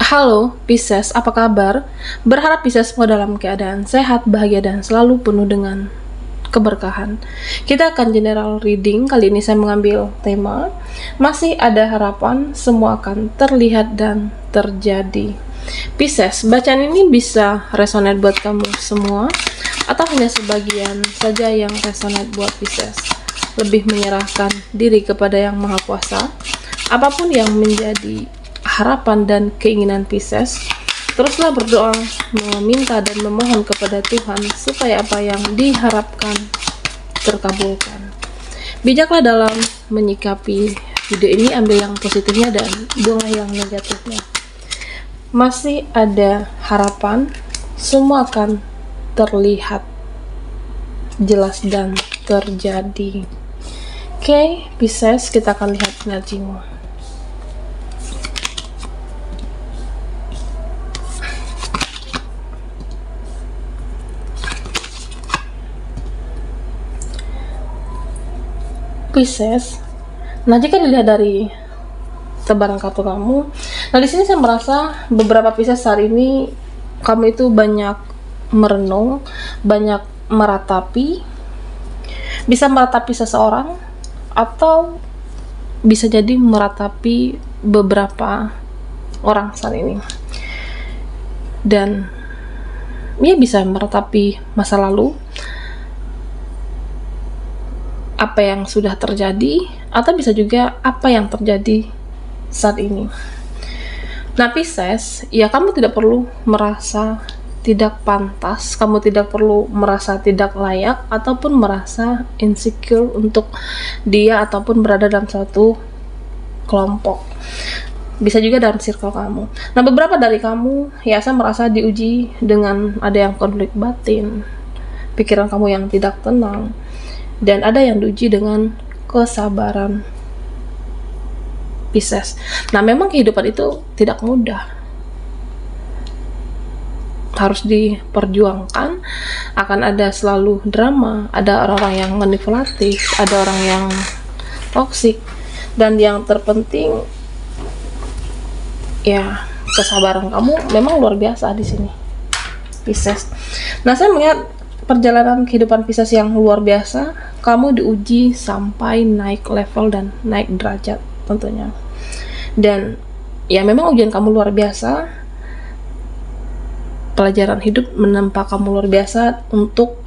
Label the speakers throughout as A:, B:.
A: Halo Pisces, apa kabar? Berharap Pisces semua dalam keadaan sehat, bahagia, dan selalu penuh dengan keberkahan. Kita akan general reading. Kali ini saya mengambil tema masih ada harapan, semua akan terlihat dan terjadi. Pisces, bacaan ini bisa resonate buat kamu semua atau hanya sebagian saja yang resonate buat Pisces. Lebih menyerahkan diri kepada Yang Maha Kuasa. Apapun yang menjadi harapan dan keinginan Pisces, teruslah berdoa, meminta dan memohon kepada Tuhan supaya apa yang diharapkan terkabulkan. Bijaklah dalam menyikapi video ini, ambil yang positifnya dan buanglah yang negatifnya. Masih ada harapan, semua akan terlihat jelas dan terjadi. Oke, Pisces, kita akan lihat energimu. Pisces, nah jika dilihat dari tebaran kartu kamu, nah di sini saya merasa beberapa Pisces saat ini kamu itu banyak merenung, banyak meratapi, bisa meratapi seseorang atau bisa jadi meratapi beberapa orang saat ini, dan ya bisa meratapi masa lalu, apa yang sudah terjadi, atau bisa juga apa yang terjadi saat ini. Nah Pisces, ya kamu tidak perlu merasa tidak pantas, kamu tidak perlu merasa tidak layak ataupun merasa insecure untuk dia ataupun berada dalam suatu kelompok. Bisa juga dalam circle kamu. Nah beberapa dari kamu, ya saya merasa diuji dengan ada yang konflik batin, pikiran kamu yang tidak tenang, dan ada yang diuji dengan kesabaran Pisces. Nah memang kehidupan itu tidak mudah, harus diperjuangkan, akan ada selalu drama, ada orang-orang yang manipulatif, ada orang yang toksik, dan yang terpenting ya kesabaran kamu memang luar biasa di sini Pisces. Nah saya melihat perjalanan kehidupan Pisces yang luar biasa, kamu diuji sampai naik level dan naik derajat tentunya. Dan ya memang ujian kamu luar biasa, pelajaran hidup menempa kamu luar biasa untuk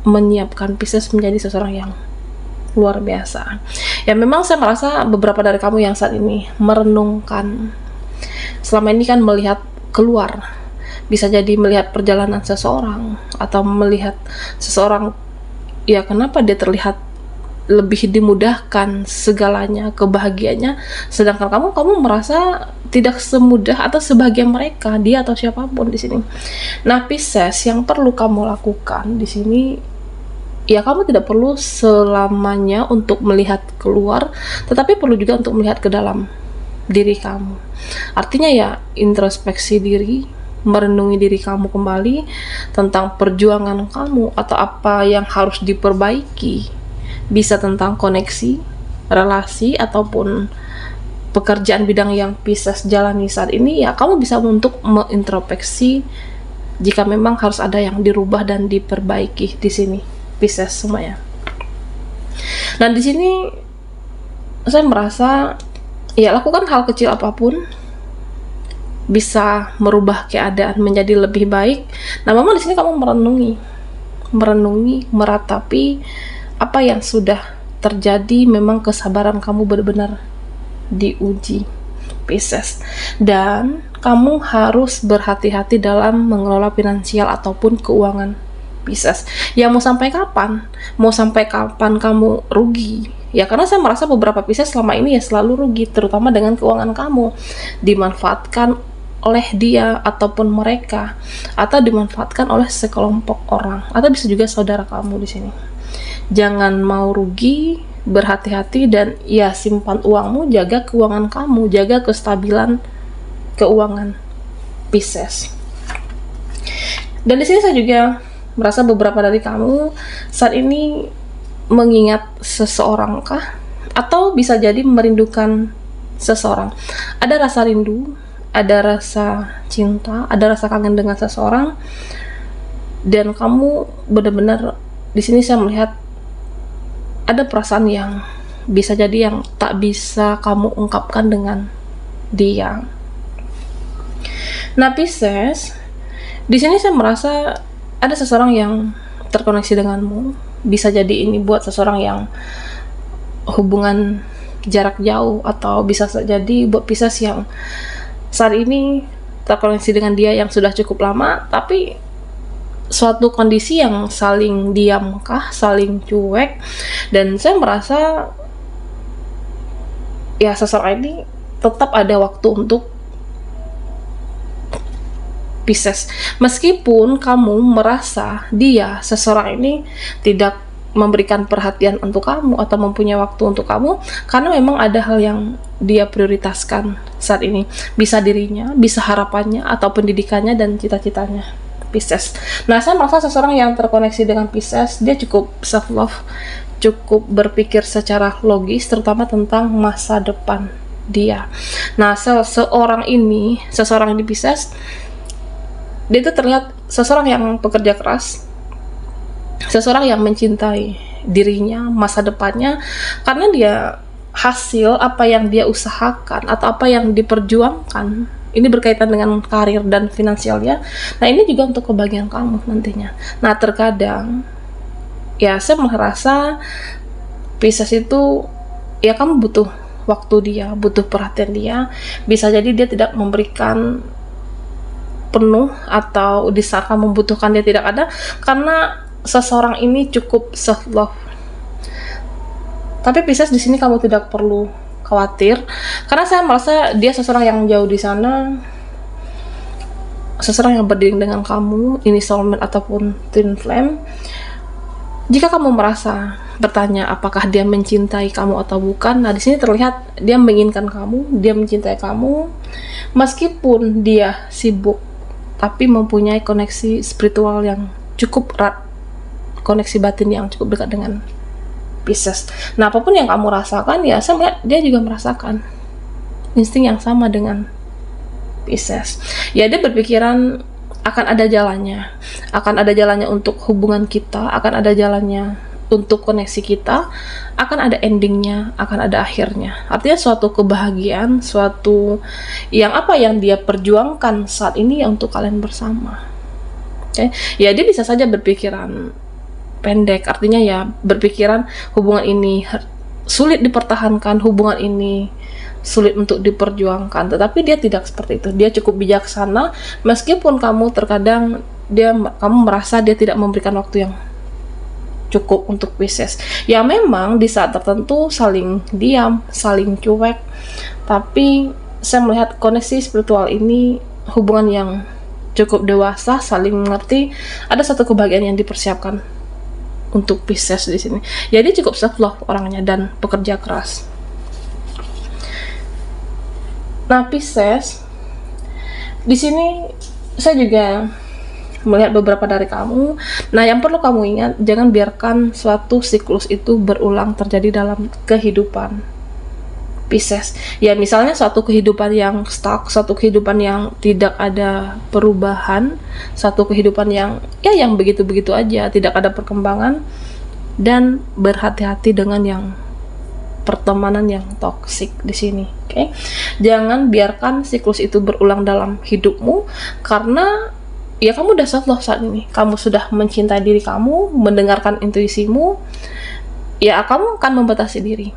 A: menyiapkan Pisces menjadi seseorang yang luar biasa. Ya memang saya merasa beberapa dari kamu yang saat ini merenungkan, selama ini kan melihat keluar, bisa jadi melihat perjalanan seseorang atau melihat seseorang, ya kenapa dia terlihat lebih dimudahkan segalanya, kebahagiaannya, sedangkan kamu merasa tidak semudah atau sebahagia mereka, dia atau siapapun di sini. Nah Pisces, yang perlu kamu lakukan di sini, ya kamu tidak perlu selamanya untuk melihat keluar, tetapi perlu juga untuk melihat ke dalam diri kamu. Artinya ya introspeksi diri, merenungi diri kamu kembali tentang perjuangan kamu atau apa yang harus diperbaiki. Bisa tentang koneksi, relasi, ataupun pekerjaan bidang yang Pisces jalani saat ini, ya kamu bisa untuk mengintrospeksi jika memang harus ada yang dirubah dan diperbaiki di sini Pisces semuanya. Nah di sini saya merasa ya lakukan hal kecil apapun bisa merubah keadaan menjadi lebih baik. Nah memang di sini kamu merenungi, meratapi apa yang sudah terjadi. Memang kesabaran kamu benar-benar diuji Pisces, dan kamu harus berhati-hati dalam mengelola finansial ataupun keuangan Pisces. Ya mau sampai kapan? Mau sampai kapan kamu rugi? Ya karena saya merasa beberapa Pisces selama ini ya selalu rugi, terutama dengan keuangan kamu, dimanfaatkan oleh dia ataupun mereka, atau dimanfaatkan oleh sekelompok orang, atau bisa juga saudara kamu di sini. Jangan mau rugi, berhati-hati, dan ya simpan uangmu, jaga keuangan kamu, jaga kestabilan keuangan Pisces. Dan di sini saya juga merasa beberapa dari kamu saat ini mengingat seseorang kah, atau bisa jadi merindukan seseorang. Ada rasa rindu, ada rasa cinta, ada rasa kangen dengan seseorang, dan kamu benar-benar di sini saya melihat ada perasaan yang bisa jadi yang tak bisa kamu ungkapkan dengan dia. Nah, Pisces, di sini saya merasa ada seseorang yang terkoneksi denganmu. Bisa jadi ini buat seseorang yang hubungan jarak jauh, atau bisa jadi buat Pisces yang saat ini terkoneksi dengan dia yang sudah cukup lama, tapi suatu kondisi yang saling diamkah, saling cuek. Dan saya merasa ya seseorang ini tetap ada waktu untuk Pisces, meskipun kamu merasa dia, seseorang ini tidak memberikan perhatian untuk kamu atau mempunyai waktu untuk kamu, karena memang ada hal yang dia prioritaskan saat ini. Bisa dirinya, bisa harapannya, atau pendidikannya dan cita-citanya, Pisces. Nah, saya merasa seseorang yang terkoneksi dengan Pisces, dia cukup self-love, cukup berpikir secara logis, terutama tentang masa depan dia. Nah, seseorang ini Pisces, dia itu terlihat seseorang yang pekerja keras, seseorang yang mencintai dirinya, masa depannya, karena dia hasil apa yang dia usahakan atau apa yang diperjuangkan ini berkaitan dengan karir dan finansialnya. Nah, ini juga untuk kebahagiaan kamu nantinya. Nah, terkadang ya saya merasa Pisces itu ya kamu butuh waktu dia, butuh perhatian dia. Bisa jadi dia tidak memberikan penuh, atau di saat kamu membutuhkan dia tidak ada, karena seseorang ini cukup self love. Tapi Pisces, di sini kamu tidak perlu khawatir, karena saya merasa dia seseorang yang jauh di sana, seseorang yang berdiri dengan kamu, ini soulmate ataupun twin flame. Jika kamu merasa bertanya apakah dia mencintai kamu atau bukan, nah di sini terlihat dia menginginkan kamu, dia mencintai kamu, meskipun dia sibuk, tapi mempunyai koneksi spiritual yang cukup erat, koneksi batin yang cukup dekat dengan Pisces. Nah, apapun yang kamu rasakan, ya saya melihat dia juga merasakan insting yang sama dengan Pisces. Ya, dia berpikiran akan ada jalannya untuk hubungan kita, akan ada jalannya untuk koneksi kita, akan ada endingnya, akan ada akhirnya. Artinya suatu kebahagiaan, suatu yang apa yang dia perjuangkan saat ini ya untuk kalian bersama. Okay? Ya, dia bisa saja berpikiran pendek, artinya ya berpikiran hubungan ini sulit dipertahankan, hubungan ini sulit untuk diperjuangkan, tetapi dia tidak seperti itu. Dia cukup bijaksana, meskipun kamu terkadang kamu merasa dia tidak memberikan waktu yang cukup untuk Pisces. Ya memang di saat tertentu saling diam, saling cuek, tapi saya melihat koneksi spiritual ini hubungan yang cukup dewasa, saling mengerti, ada satu kebahagiaan yang dipersiapkan untuk Pisces di sini. Jadi cukup self love orangnya dan pekerja keras. Nah, Pisces, di sini saya juga melihat beberapa dari kamu. Nah, yang perlu kamu ingat, jangan biarkan suatu siklus itu berulang terjadi dalam kehidupan Pisces. Ya, misalnya suatu kehidupan yang stuck, suatu kehidupan yang tidak ada perubahan, satu kehidupan yang ya yang begitu-begitu aja, tidak ada perkembangan, dan berhati-hati dengan yang pertemanan yang toksik di sini. Oke? Jangan biarkan siklus itu berulang dalam hidupmu, karena ya kamu udah self love saat ini. Kamu sudah mencintai diri kamu, mendengarkan intuisimu. Ya, kamu akan membatasi diri.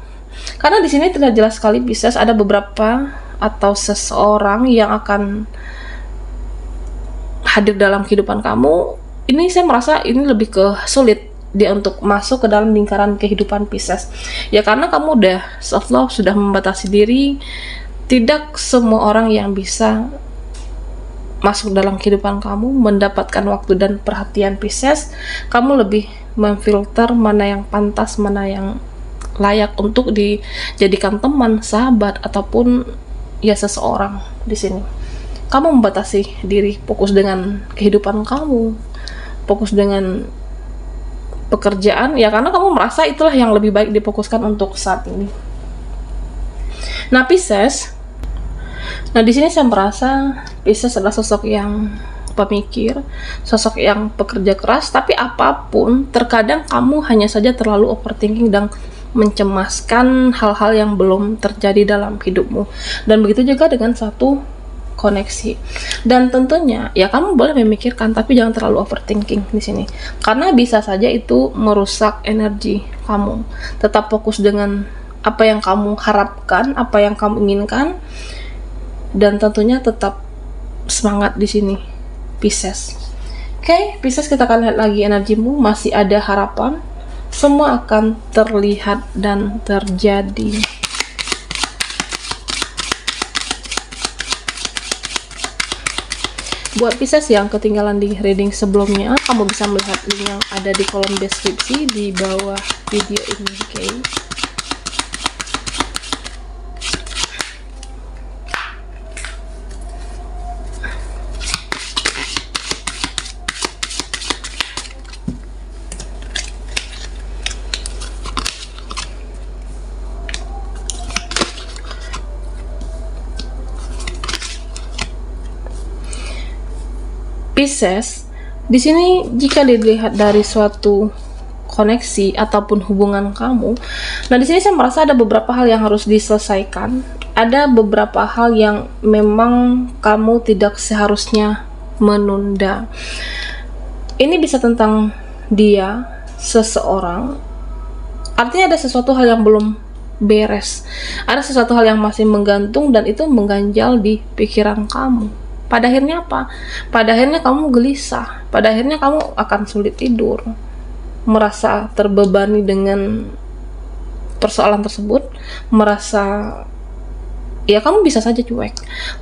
A: Karena di sini terlihat jelas sekali Pisces, ada beberapa atau seseorang yang akan hadir dalam kehidupan kamu. Ini saya merasa ini lebih ke sulit dia untuk masuk ke dalam lingkaran kehidupan Pisces. Ya karena kamu udah self love, sudah membatasi diri. Tidak semua orang yang bisa masuk dalam kehidupan kamu, mendapatkan waktu dan perhatian Pisces. Kamu lebih memfilter mana yang pantas, mana yang layak untuk dijadikan teman, sahabat, ataupun ya seseorang di sini. Kamu membatasi diri, fokus dengan kehidupan kamu, fokus dengan pekerjaan, ya karena kamu merasa itulah yang lebih baik difokuskan untuk saat ini. Nah, Pisces, Nah, di sini saya merasa Pisces adalah sosok yang pemikir, sosok yang pekerja keras, tapi apapun, terkadang kamu hanya saja terlalu overthinking dan mencemaskan hal-hal yang belum terjadi dalam hidupmu. Dan begitu juga dengan satu koneksi. Dan tentunya ya kamu boleh memikirkan, tapi jangan terlalu overthinking di sini. Karena bisa saja itu merusak energi kamu. Tetap fokus dengan apa yang kamu harapkan, apa yang kamu inginkan, dan tentunya tetap semangat di sini, Pisces. Oke, Pisces, kita akan lihat lagi energimu. Masih ada harapan. Semua akan terlihat dan terjadi. Buat Pisces yang ketinggalan di reading sebelumnya, kamu bisa melihat link yang ada di kolom deskripsi di bawah video ini. Oke. Pisces, di sini jika dilihat dari suatu koneksi ataupun hubungan kamu, nah di sini saya merasa ada beberapa hal yang harus diselesaikan. Ada beberapa hal yang memang kamu tidak seharusnya menunda. Ini bisa tentang dia, seseorang. Artinya ada sesuatu hal yang belum beres. Ada sesuatu hal yang masih menggantung dan itu mengganjal di pikiran kamu. Pada akhirnya apa? Pada akhirnya kamu gelisah. Pada akhirnya kamu akan sulit tidur, merasa terbebani dengan persoalan tersebut, merasa ya kamu bisa saja cuek,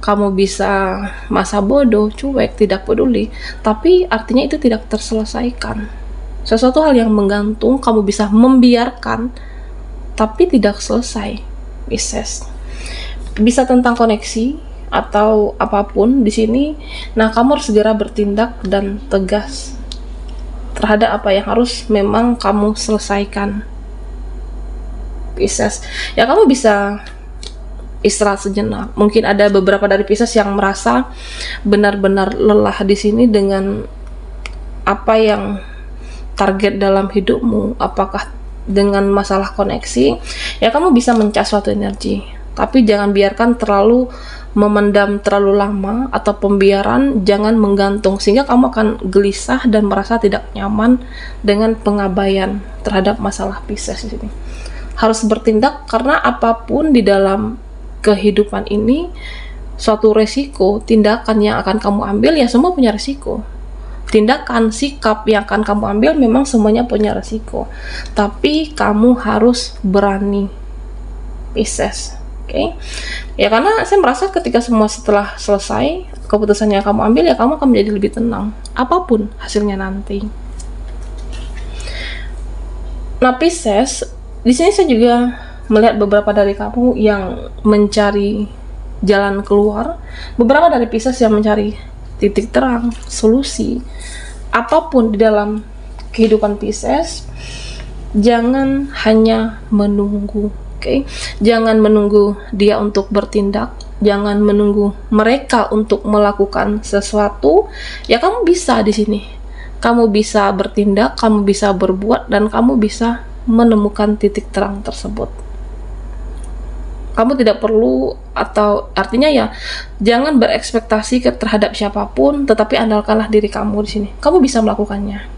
A: kamu bisa masa bodoh, cuek, tidak peduli, tapi artinya itu tidak terselesaikan. Sesuatu hal yang menggantung, kamu bisa membiarkan, tapi tidak selesai, Pisces. Bisa tentang koneksi atau apapun di sini. Nah, kamu harus segera bertindak dan tegas terhadap apa yang harus memang kamu selesaikan, Pisces. Ya, kamu bisa istirahat sejenak. Mungkin ada beberapa dari Pisces yang merasa benar-benar lelah di sini dengan apa yang target dalam hidupmu, apakah dengan masalah koneksi. Ya, kamu bisa mencas suatu energi, tapi jangan biarkan terlalu memendam terlalu lama, atau pembiaran jangan menggantung sehingga kamu akan gelisah dan merasa tidak nyaman dengan pengabaian terhadap masalah Pisces di sini. Harus bertindak karena apapun di dalam kehidupan ini, suatu resiko, tindakan yang akan kamu ambil ya semua punya resiko. Tindakan, sikap yang akan kamu ambil memang semuanya punya resiko. Tapi kamu harus berani, Pisces. Oke. Ya karena saya merasa ketika semua setelah selesai, keputusan yang kamu ambil ya kamu akan menjadi lebih tenang apapun hasilnya nanti. Nah, Pisces, di sini saya juga melihat beberapa dari kamu yang mencari jalan keluar, beberapa dari Pisces yang mencari titik terang, solusi apapun di dalam kehidupan Pisces. Jangan hanya menunggu. Oke, jangan menunggu dia untuk bertindak, jangan menunggu mereka untuk melakukan sesuatu. Ya kamu bisa di sini. Kamu bisa bertindak, kamu bisa berbuat, dan kamu bisa menemukan titik terang tersebut. Kamu tidak perlu, atau artinya ya jangan berekspektasi terhadap siapapun, tetapi andalkanlah diri kamu di sini. Kamu bisa melakukannya.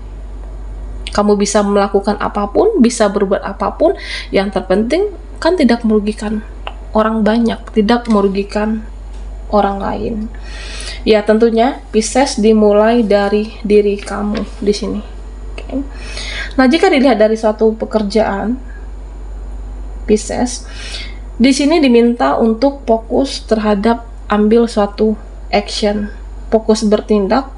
A: Kamu bisa melakukan apapun, bisa berbuat apapun. Yang terpenting kan tidak merugikan orang banyak, tidak merugikan orang lain. Ya tentunya Pisces dimulai dari diri kamu di sini. Okay. Nah, jika dilihat dari suatu pekerjaan, Pisces di sini diminta untuk fokus terhadap ambil suatu action, fokus bertindak.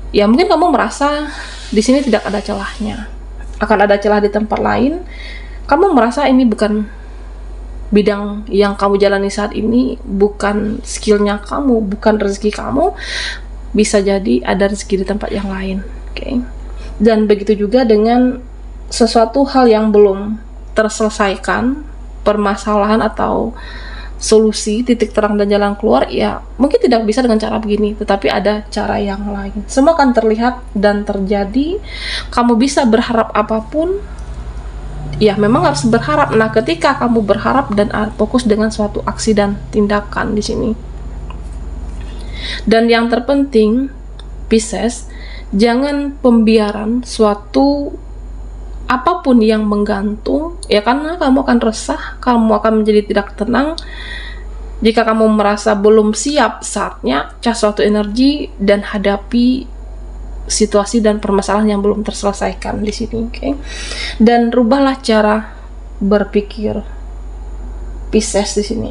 A: Ya mungkin kamu merasa di sini tidak ada celahnya, akan ada celah di tempat lain. Kamu merasa ini bukan bidang yang kamu jalani saat ini, bukan skillnya kamu, bukan rezeki kamu. Bisa jadi ada rezeki di tempat yang lain. Oke. Dan begitu juga dengan sesuatu hal yang belum terselesaikan, permasalahan atau solusi, titik terang dan jalan keluar, ya mungkin tidak bisa dengan cara begini, tetapi ada cara yang lain. Semua akan terlihat dan terjadi. Kamu bisa berharap apapun, ya memang harus berharap. Nah, ketika kamu berharap dan fokus dengan suatu aksi dan tindakan di sini. Dan yang terpenting, Pisces, jangan pembiaran suatu apapun yang menggantung, ya, karena kamu akan resah, kamu akan menjadi tidak tenang. Jika kamu merasa belum siap, saatnya cas suatu energi dan hadapi situasi dan permasalahan yang belum terselesaikan di sini, oke? Dan rubahlah cara berpikir Pisces di sini.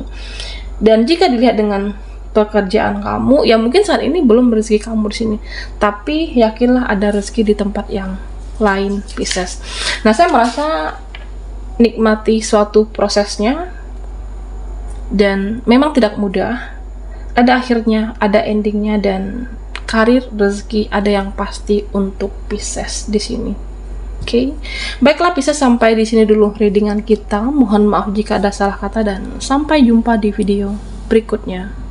A: Dan jika dilihat dengan pekerjaan kamu, ya mungkin saat ini belum rezeki kamu di sini, tapi yakinlah ada rezeki di tempat yang lain, Pisces. Nah, saya merasa nikmati suatu prosesnya, dan memang tidak mudah. Ada akhirnya, ada endingnya, dan karir, rezeki ada yang pasti untuk Pisces di sini. Oke, baiklah Pisces, sampai di sini dulu readingan kita. Mohon maaf jika ada salah kata dan sampai jumpa di video berikutnya.